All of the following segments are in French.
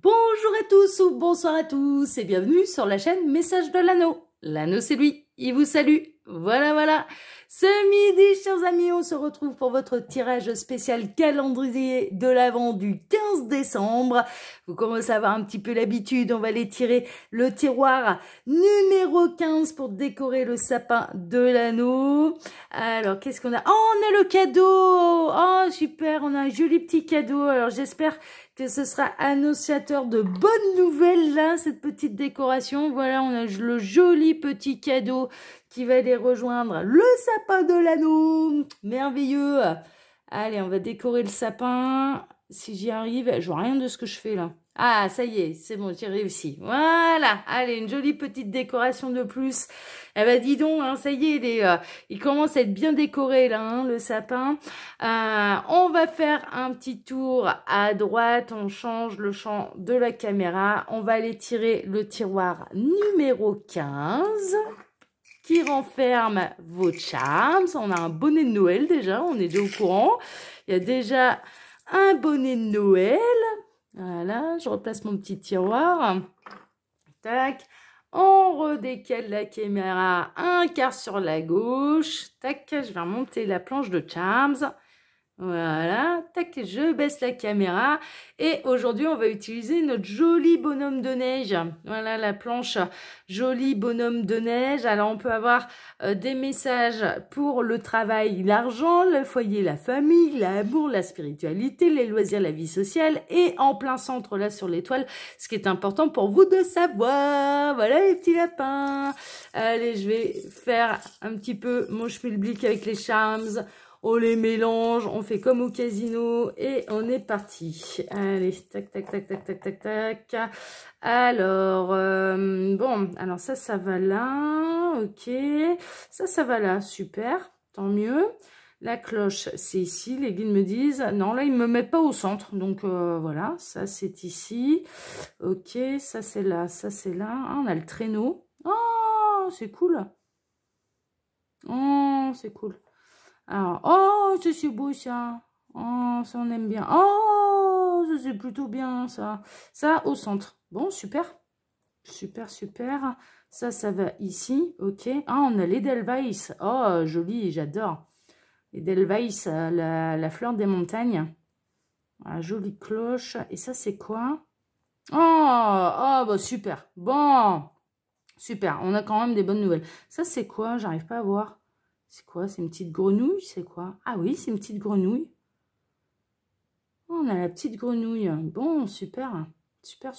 Bonjour à tous ou bonsoir à tous et bienvenue sur la chaîne Message de l'Anneau. L'Anneau c'est lui, il vous salue. Voilà. Ce midi, chers amis, on se retrouve pour votre tirage spécial calendrier de l'Avent du 15 décembre. Vous commencez à avoir un petit peu l'habitude, on va aller tirer le tiroir numéro 15 pour décorer le sapin de l'Anneau. Alors, qu'est-ce qu'on a? Oh, on a le cadeau! Oh, super, on a un joli petit cadeau. Alors, j'espère que ce sera annonciateur de bonnes nouvelles, là, cette petite décoration. Voilà, on a le joli petit cadeau qui va aller rejoindre le sapin de l'Anneau. Merveilleux. Allez, on va décorer le sapin. Si j'y arrive, je vois rien de ce que je fais là. Ah, ça y est, c'est bon, j'ai réussi. Voilà, allez, une jolie petite décoration de plus. Eh ben, dis donc, hein, ça y est, il commence à être bien décoré là, hein, le sapin. On va faire un petit tour à droite, on change le champ de la caméra. On va aller tirer le tiroir numéro 15 qui renferme vos charms. On a un bonnet de Noël déjà, on est déjà au courant. Il y a déjà un bonnet de Noël. Voilà, je replace mon petit tiroir. Tac. On redécale la caméra un quart sur la gauche. Tac, je vais remonter la planche de charms. Voilà, tac, je baisse la caméra et aujourd'hui on va utiliser notre joli bonhomme de neige. Voilà la planche joli bonhomme de neige. Alors on peut avoir des messages pour le travail, l'argent, le foyer, la famille, l'amour, la spiritualité, les loisirs, la vie sociale et en plein centre là sur l'étoile, ce qui est important pour vous de savoir. Voilà les petits lapins. Allez, je vais faire un petit peu mon schmilblick avec les charms. On les mélange, on fait comme au casino et on est parti. Allez, tac. Alors, bon, alors ça va là, ok. Ça va là, super, tant mieux. La cloche, c'est ici, les guides me disent. Non, là, ils ne me mettent pas au centre, donc voilà, ça c'est ici. Ok, ça c'est là, ça c'est là. Ah, on a le traîneau. Oh, c'est cool. Oh, c'est cool. Alors, oh, c'est beau ça. Oh, ça on aime bien. Oh, ça c'est plutôt bien ça. Ça au centre. Bon, super. Super. Ça va ici. Ok. Ah, on a l'Edelweiss. Oh, joli, j'adore. L'Edelweiss, la fleur des montagnes. Ah, jolie cloche. Et ça, c'est quoi? Oh, bah super. Bon, super. On a quand même des bonnes nouvelles. Ça, c'est quoi? J'arrive pas à voir. C'est quoi? C'est une petite grenouille? C'est quoi? Ah oui, c'est une petite grenouille. Oh, on a la petite grenouille. Bon, super. Super.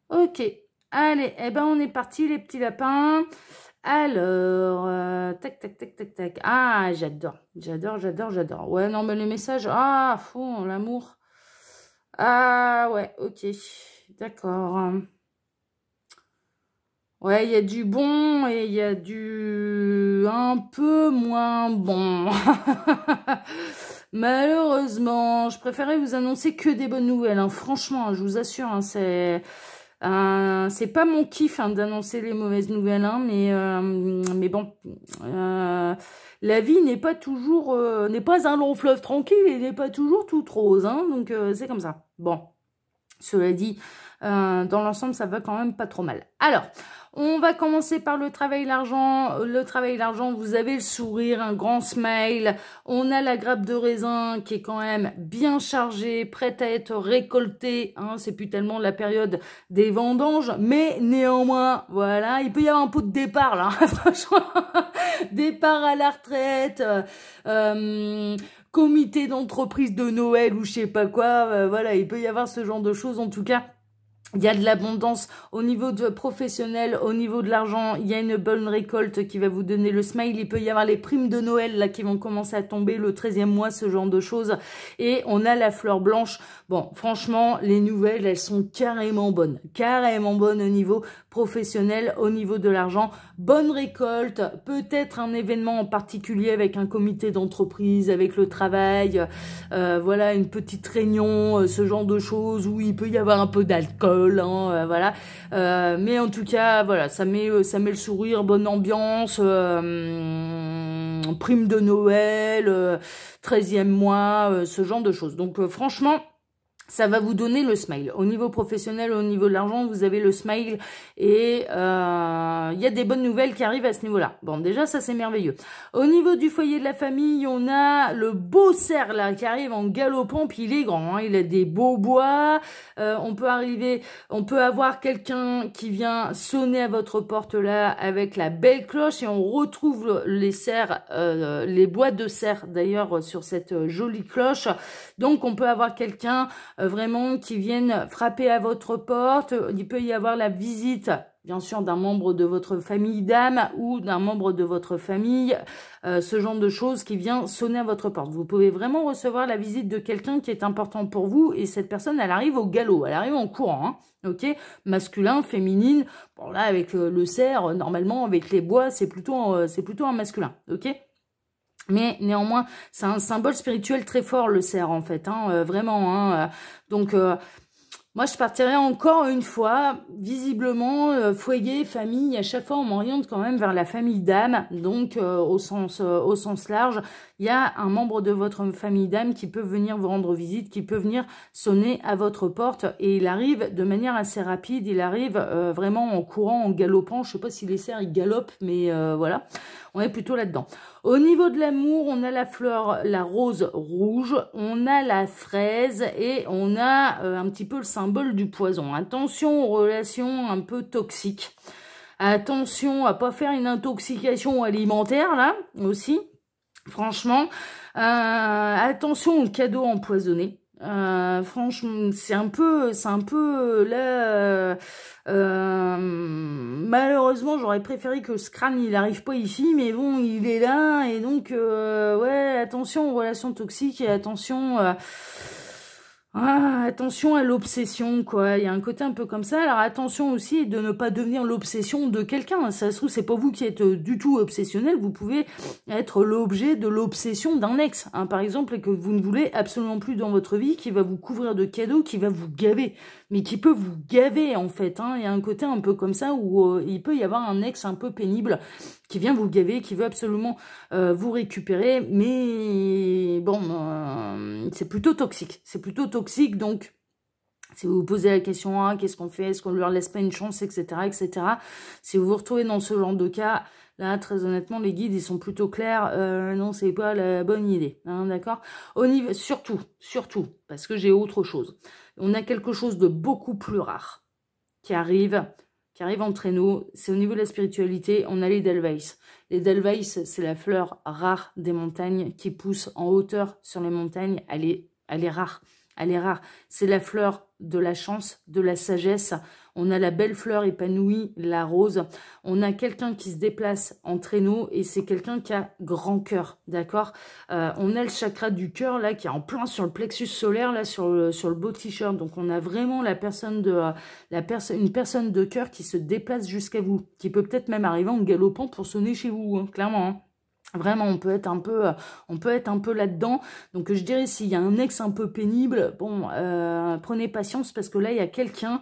Ok. Allez, eh ben on est parti les petits lapins. Alors, tac. Ah, j'adore. Ouais, non, mais les messages. Ah, fond, l'amour. Ah, ouais, ok. D'accord. Ouais, il y a du bon et il y a du un peu moins bon. Malheureusement, je préférais vous annoncer que des bonnes nouvelles. Hein. Franchement, je vous assure, hein, c'est pas mon kiff hein, d'annoncer les mauvaises nouvelles. Hein, mais bon, la vie n'est pas toujours, n'est pas un long fleuve tranquille et n'est pas toujours toute rose. Hein, donc, c'est comme ça. Bon, cela dit, dans l'ensemble, ça va quand même pas trop mal. Alors, on va commencer par le travail l'argent. Le travail l'argent, vous avez le sourire, un grand smile. On a la grappe de raisin qui est quand même bien chargée, prête à être récoltée. Hein, c'est plus tellement la période des vendanges, mais néanmoins, voilà, il peut y avoir un pot de départ là. Franchement, départ à la retraite. Comité d'entreprise de Noël ou je sais pas quoi, voilà, il peut y avoir ce genre de choses en tout cas. Il y a de l'abondance au niveau de professionnel, au niveau de l'argent, il y a une bonne récolte qui va vous donner le smile. Il peut y avoir les primes de Noël là qui vont commencer à tomber le 13e mois, ce genre de choses. Et on a la fleur blanche. Bon, franchement, les nouvelles, elles sont carrément bonnes au niveau professionnel, au niveau de l'argent. Bonne récolte, peut-être un événement en particulier avec un comité d'entreprise, avec le travail, voilà, une petite réunion, ce genre de choses où il peut y avoir un peu d'alcool, hein, voilà. Mais en tout cas, voilà, ça met le sourire, bonne ambiance, prime de Noël, 13e mois, ce genre de choses. Donc franchement, ça va vous donner le smile. Au niveau professionnel, au niveau de l'argent, vous avez le smile et il y a des bonnes nouvelles qui arrivent à ce niveau-là. Bon, déjà, ça, c'est merveilleux. Au niveau du foyer de la famille, on a le beau cerf, là, qui arrive en galopant, puis il est grand, hein, il a des beaux bois. On peut avoir quelqu'un qui vient sonner à votre porte, là, avec la belle cloche, et on retrouve les cerfs, les bois de cerf, d'ailleurs, sur cette jolie cloche. Donc, on peut avoir quelqu'un vraiment qui viennent frapper à votre porte. Il peut y avoir la visite, bien sûr, d'un membre de votre famille d'âme ou d'un membre de votre famille, ce genre de choses qui vient sonner à votre porte. Vous pouvez vraiment recevoir la visite de quelqu'un qui est important pour vous et cette personne, elle arrive au galop, elle arrive en courant, hein, ok, masculin, féminine. Bon là, avec le cerf, normalement, avec les bois, c'est plutôt un masculin, ok. Mais néanmoins, c'est un symbole spirituel très fort, le cerf, en fait, hein, vraiment. Hein, donc, moi, je partirais encore une fois, visiblement, foyer, famille, à chaque fois, on m'oriente quand même vers la famille d'âme, donc au sens large. Il y a un membre de votre famille d'âme qui peut venir vous rendre visite, qui peut venir sonner à votre porte, et il arrive de manière assez rapide, il arrive vraiment en courant, en galopant. Je sais pas si les cerfs, ils galopent, mais voilà, on est plutôt là-dedans. Au niveau de l'amour, on a la fleur, la rose rouge, on a la fraise et on a un petit peu le symbole du poison. Attention aux relations un peu toxiques. Attention à pas faire une intoxication alimentaire, là, aussi. Franchement, attention aux cadeaux empoisonnés. Franchement, c'est un peu là. Malheureusement, j'aurais préféré que ce crâne il arrive pas ici, mais bon, il est là et donc ouais, attention aux relations toxiques et attention. Attention à l'obsession, quoi. Il y a un côté un peu comme ça. Alors attention aussi de ne pas devenir l'obsession de quelqu'un. Ça se trouve, c'est pas vous qui êtes du tout obsessionnel. Vous pouvez être l'objet de l'obsession d'un ex, hein, par exemple, et que vous ne voulez absolument plus dans votre vie, qui va vous couvrir de cadeaux, qui va vous gaver, mais qui peut vous gaver, en fait. Hein. Il y a un côté un peu comme ça où il peut y avoir un ex un peu pénible qui vient vous gaver, qui veut absolument vous récupérer, mais bon, c'est plutôt toxique. C'est plutôt toxique, donc si vous vous posez la question, hein, qu'est-ce qu'on fait? Est-ce qu'on leur laisse pas une chance, etc., etc. Si vous vous retrouvez dans ce genre de cas, là, très honnêtement, les guides, ils sont plutôt clairs. Non, c'est pas la bonne idée, hein, d'accord? Au niveau, surtout, parce que j'ai autre chose. On a quelque chose de beaucoup plus rare qui arrive en traîneau, c'est au niveau de la spiritualité, on a les Edelweiss. Les Edelweiss, c'est la fleur rare des montagnes qui pousse en hauteur sur les montagnes. Elle est rare. Elle est rare. C'est la fleur de la chance, de la sagesse. On a la belle fleur épanouie, la rose. On a quelqu'un qui se déplace en traîneau et c'est quelqu'un qui a grand cœur, d'accord. On a le chakra du cœur là qui est en plein sur le plexus solaire là sur le beau t-shirt. Donc on a vraiment une personne de cœur qui se déplace jusqu'à vous, qui peut peut-être même arriver en galopant pour sonner chez vous, hein, clairement. Hein. Vraiment, on peut être un peu là-dedans. Donc, je dirais, s'il y a un ex un peu pénible, bon, prenez patience parce que là, il y a quelqu'un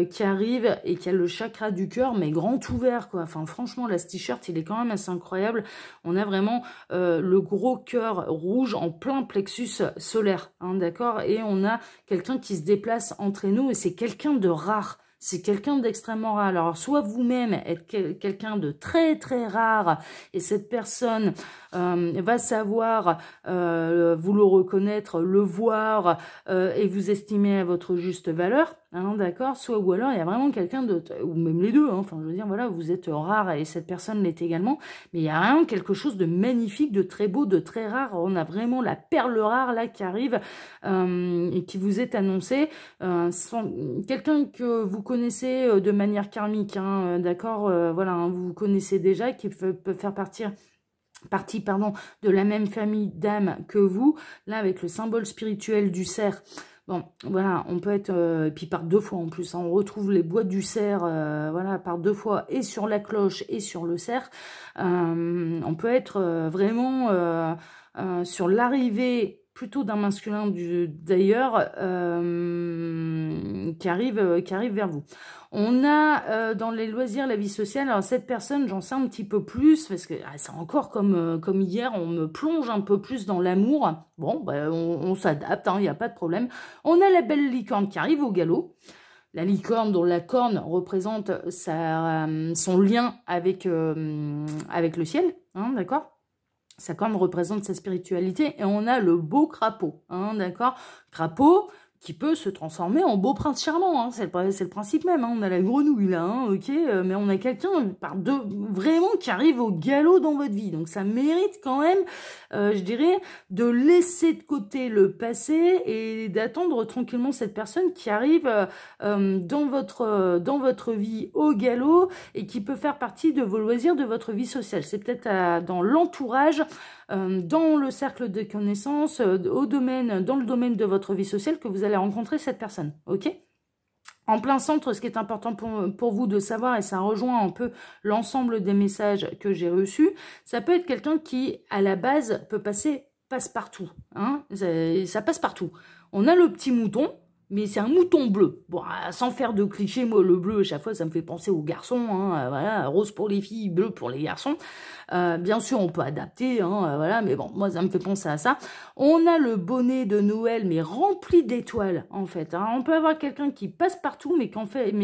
qui arrive et qui a le chakra du cœur, mais grand ouvert, quoi. Enfin, franchement, là, ce t-shirt, il est quand même assez incroyable. On a vraiment le gros cœur rouge en plein plexus solaire, hein, d'accord? Et on a quelqu'un qui se déplace entre nous et c'est quelqu'un de rare. C'est quelqu'un d'extrêmement rare. Alors, soit vous-même êtes quelqu'un de très, très rare et cette personne va savoir vous le reconnaître, le voir et vous estimer à votre juste valeur, hein, d'accord? Soit ou alors, il y a vraiment quelqu'un de... ou même les deux, hein, enfin, je veux dire, voilà, vous êtes rare et cette personne l'est également, mais il y a vraiment quelque chose de magnifique, de très beau, de très rare. On a vraiment la perle rare, là, qui arrive et qui vous est annoncée. Quelqu'un que vous connaissez de manière karmique, hein, d'accord, voilà, hein, vous connaissez déjà, qui peut faire partie de la même famille d'âme que vous, là avec le symbole spirituel du cerf. Bon, voilà, on peut être, puis par deux fois en plus, hein, on retrouve les bois du cerf, voilà, par deux fois, et sur la cloche et sur le cerf. On peut être vraiment sur l'arrivée plutôt d'un masculin d'ailleurs qui arrive vers vous. On a dans les loisirs, la vie sociale, alors cette personne, j'en sais un petit peu plus, parce que c'est encore comme hier, on me plonge un peu plus dans l'amour. Bon, bah, on s'adapte, il n'y a pas de problème. On a la belle licorne qui arrive au galop. La licorne, dont la corne représente son lien avec le ciel, d'accord ? Sa corne représente sa spiritualité. Et on a le beau crapaud, d'accord ? Crapaud qui peut se transformer en beau prince charmant, c'est le principe même. On a la grenouille là, ok, mais on a quelqu'un vraiment qui arrive au galop dans votre vie. Donc ça mérite quand même, je dirais, de laisser de côté le passé et d'attendre tranquillement cette personne qui arrive dans votre vie au galop et qui peut faire partie de vos loisirs, de votre vie sociale. C'est peut-être dans l'entourage, dans le cercle de connaissances, dans le domaine de votre vie sociale que vous allez rencontrer cette personne, ok ? En plein centre, ce qui est important pour vous de savoir, et ça rejoint un peu l'ensemble des messages que j'ai reçus, ça peut être quelqu'un qui, à la base, passe partout, ça passe partout. On a le petit mouton, mais c'est un mouton bleu. Bon, sans faire de clichés, moi, le bleu, à chaque fois, ça me fait penser aux garçons. Voilà, rose pour les filles, bleu pour les garçons. Bien sûr, on peut adapter, voilà, mais bon, moi, ça me fait penser à ça. On a le bonnet de Noël, mais rempli d'étoiles, en fait. On peut avoir quelqu'un qui passe partout, mais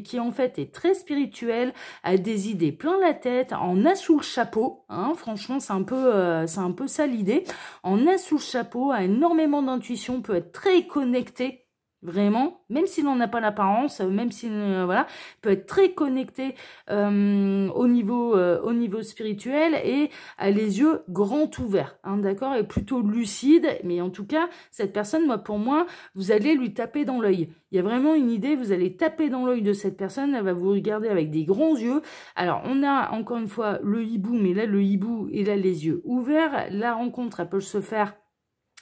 qui, en fait, est très spirituel, a des idées plein la tête, en a sous le chapeau. Franchement, c'est un peu ça l'idée. En a sous le chapeau, a énormément d'intuition, peut être très connecté. Vraiment, même s'il n'en a pas l'apparence, même s'il peut être très connecté au niveau spirituel et a les yeux grands ouverts, d'accord, et plutôt lucide. Mais en tout cas, cette personne, pour moi, vous allez lui taper dans l'œil. Il y a vraiment une idée, vous allez taper dans l'œil de cette personne, elle va vous regarder avec des grands yeux. Alors, on a encore une fois le hibou, mais là, le hibou, il a les yeux ouverts. La rencontre, elle peut se faire.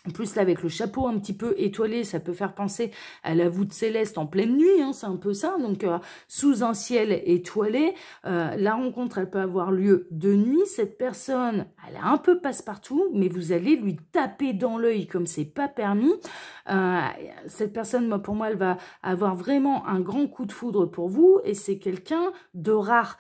En plus, là, avec le chapeau un petit peu étoilé, ça peut faire penser à la voûte céleste en pleine nuit, c'est un peu ça. Donc, sous un ciel étoilé, la rencontre, elle peut avoir lieu de nuit. Cette personne, elle est un peu passe-partout, mais vous allez lui taper dans l'œil comme c'est pas permis. Cette personne, pour moi, elle va avoir vraiment un grand coup de foudre pour vous et c'est quelqu'un de rare.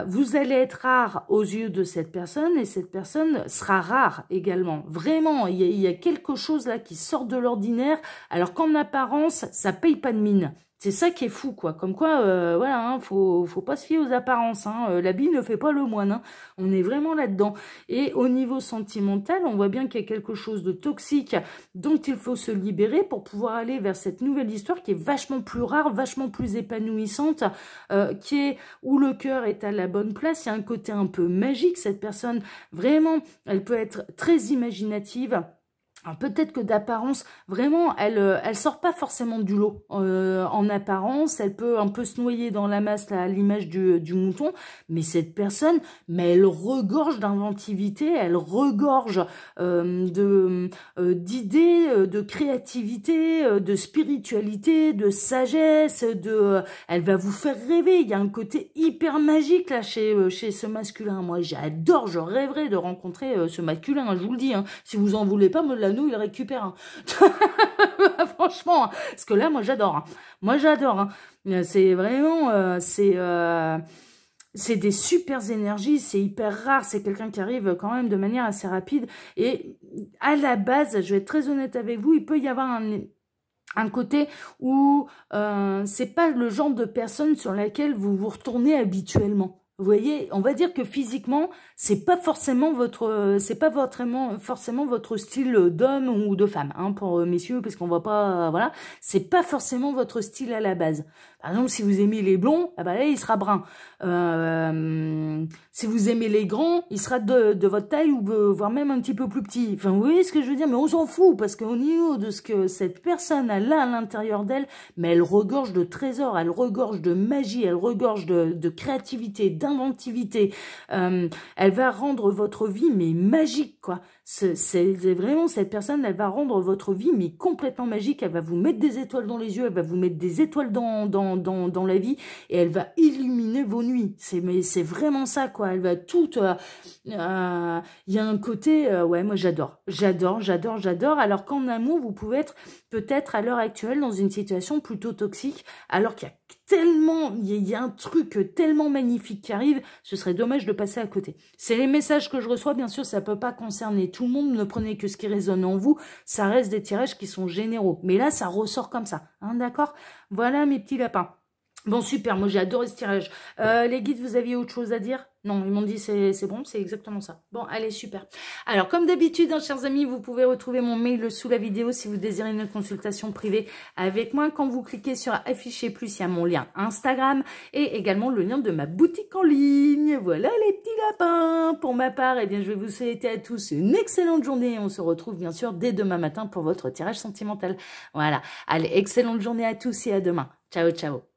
Vous allez être rare aux yeux de cette personne et cette personne sera rare également. Vraiment, il y a quelque chose là qui sort de l'ordinaire alors qu'en apparence, ça paye pas de mine. C'est ça qui est fou, quoi. Comme quoi, voilà, faut pas se fier aux apparences. L'habit ne fait pas le moine. On est vraiment là-dedans. Et au niveau sentimental, on voit bien qu'il y a quelque chose de toxique dont il faut se libérer pour pouvoir aller vers cette nouvelle histoire qui est vachement plus rare, vachement plus épanouissante, qui est où le cœur est à la bonne place. Il y a un côté un peu magique. Cette personne, vraiment, elle peut être très imaginative. Peut-être que d'apparence, vraiment, elle sort pas forcément du lot en apparence. Elle peut un peu se noyer dans la masse à l'image du mouton. Mais cette personne, elle regorge d'inventivité, elle regorge d'idées, de créativité, de spiritualité, de sagesse. Elle va vous faire rêver. Il y a un côté hyper magique là chez ce masculin. Moi, j'adore, je rêverais de rencontrer ce masculin. Je vous le dis. Si vous en voulez pas, me l'anneau, il récupère. Franchement, parce que là, moi, j'adore. Moi, j'adore. C'est vraiment... c'est des super énergies, c'est hyper rare, c'est quelqu'un qui arrive quand même de manière assez rapide. Et à la base, je vais être très honnête avec vous, il peut y avoir un côté où c'est pas le genre de personne sur laquelle vous vous retournez habituellement. Vous voyez, on va dire que physiquement, c'est pas forcément forcément votre style d'homme ou de femme, pour messieurs, parce qu'on voit pas, voilà, c'est pas forcément votre style à la base. Par exemple, si vous aimez les blonds, là, il sera brun. Si vous aimez les grands, il sera de votre taille ou voire même un petit peu plus petit. Enfin, vous voyez ce que je veux dire, mais on s'en fout parce qu'au niveau de ce que cette personne a là à l'intérieur d'elle, mais elle regorge de trésors, elle regorge de magie, elle regorge de créativité, d'inventivité. Elle va rendre votre vie mais magique, quoi. C'est vraiment, cette personne, elle va rendre votre vie mais complètement magique. Elle va vous mettre des étoiles dans les yeux, elle va vous mettre des étoiles dans la vie et elle va illuminer vos nuits. C'est vraiment ça, quoi. Elle va tout... Il y a un côté... ouais, moi, j'adore. Alors qu'en amour, vous pouvez être peut-être à l'heure actuelle dans une situation plutôt toxique, alors qu'il y a tellement, il y a un truc tellement magnifique qui arrive, ce serait dommage de passer à côté. C'est les messages que je reçois, bien sûr, ça peut pas concerner tout le monde, ne prenez que ce qui résonne en vous, ça reste des tirages qui sont généraux. Mais là, ça ressort comme ça, hein, d'accord? Voilà mes petits lapins. Bon, super, moi j'ai adoré ce tirage. Les guides, vous aviez autre chose à dire? Non, ils m'ont dit c'est bon, c'est exactement ça. Bon, allez, super. Alors, comme d'habitude, hein, chers amis, vous pouvez retrouver mon mail sous la vidéo si vous désirez une consultation privée avec moi. Quand vous cliquez sur afficher plus, il y a mon lien Instagram et également le lien de ma boutique en ligne. Voilà les petits lapins. Pour ma part, eh bien, je vais vous souhaiter à tous une excellente journée. On se retrouve bien sûr dès demain matin pour votre tirage sentimental. Voilà. Allez, excellente journée à tous et à demain. Ciao, ciao.